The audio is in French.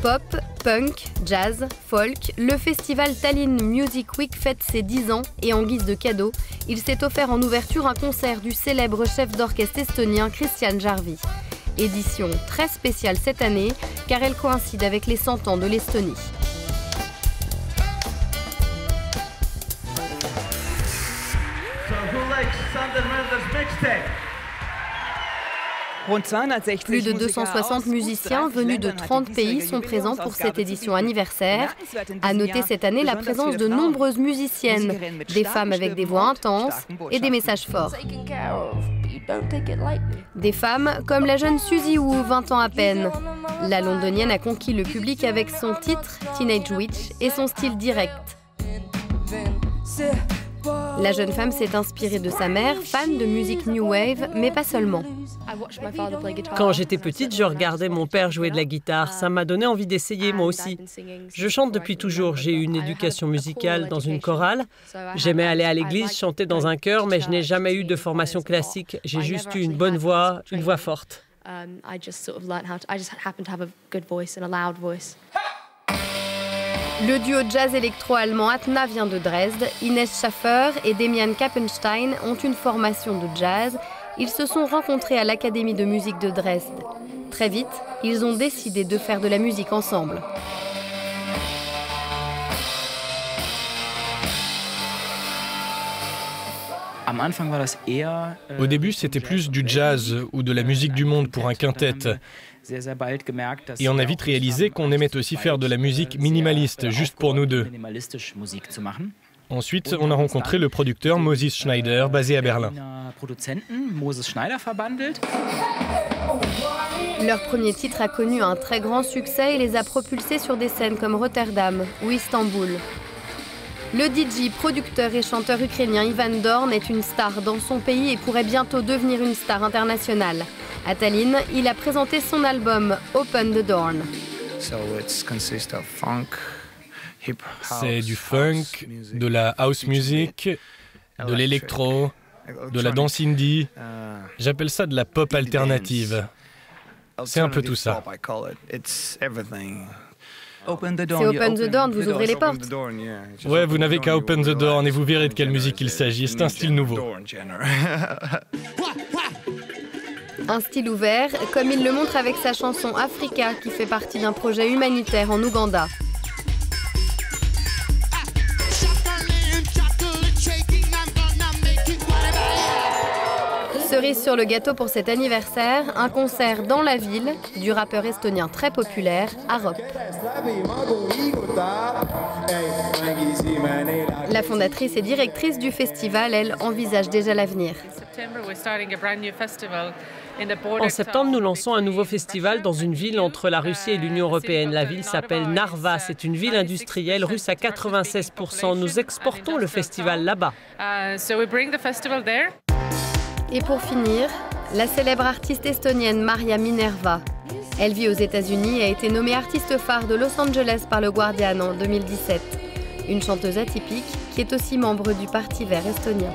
Pop, punk, jazz, folk, le festival Tallinn Music Week fête ses 10 ans et en guise de cadeau, il s'est offert en ouverture un concert du célèbre chef d'orchestre estonien Kristjan Järvi. Édition très spéciale cette année car elle coïncide avec les 100 ans de l'Estonie. Plus de 260 musiciens venus de 30 pays sont présents pour cette édition anniversaire. À noter cette année la présence de nombreuses musiciennes, des femmes avec des voix intenses et des messages forts. Des femmes comme la jeune Suzy Wu, 20 ans à peine. La londonienne a conquis le public avec son titre Teenage Witch et son style direct. La jeune femme s'est inspirée de sa mère, fan de musique New Wave, mais pas seulement. Quand j'étais petite, je regardais mon père jouer de la guitare. Ça m'a donné envie d'essayer moi aussi. Je chante depuis toujours. J'ai eu une éducation musicale dans une chorale. J'aimais aller à l'église, chanter dans un chœur, mais je n'ai jamais eu de formation classique. J'ai juste eu une bonne voix, une voix forte. Le duo jazz électro-allemand Atna vient de Dresde. Ines Schaffer et Demian Kappenstein ont une formation de jazz. Ils se sont rencontrés à l'Académie de musique de Dresde. Très vite, ils ont décidé de faire de la musique ensemble. Au début, c'était plus du jazz ou de la musique du monde pour un quintet. Et on a vite réalisé qu'on aimait aussi faire de la musique minimaliste, juste pour nous deux. Ensuite, on a rencontré le producteur Moses Schneider, basé à Berlin. Leur premier titre a connu un très grand succès et les a propulsés sur des scènes comme Rotterdam ou Istanbul. Le DJ, producteur et chanteur ukrainien Ivan Dorn est une star dans son pays et pourrait bientôt devenir une star internationale. À Tallinn, il a présenté son album Open the Door. C'est du funk, de la house music, de l'électro, de la danse indie. J'appelle ça de la pop alternative. C'est un peu tout ça. C'est Open the Door, vous ouvrez les portes. Ouais, vous n'avez qu'à Open the Door et vous verrez de quelle musique il s'agit. C'est un style nouveau. Un style ouvert, comme il le montre avec sa chanson Africa, qui fait partie d'un projet humanitaire en Ouganda. Cerise sur le gâteau pour cet anniversaire, un concert dans la ville du rappeur estonien très populaire, Arop. La fondatrice et directrice du festival, elle, envisage déjà l'avenir. En septembre, nous lançons un nouveau festival dans une ville entre la Russie et l'Union européenne. La ville s'appelle Narva. C'est une ville industrielle russe à 96%. Nous exportons le festival là-bas. Et pour finir, la célèbre artiste estonienne Maria Minerva. Elle vit aux États-Unis et a été nommée artiste phare de Los Angeles par le Guardian en 2017. Une chanteuse atypique qui est aussi membre du Parti vert estonien.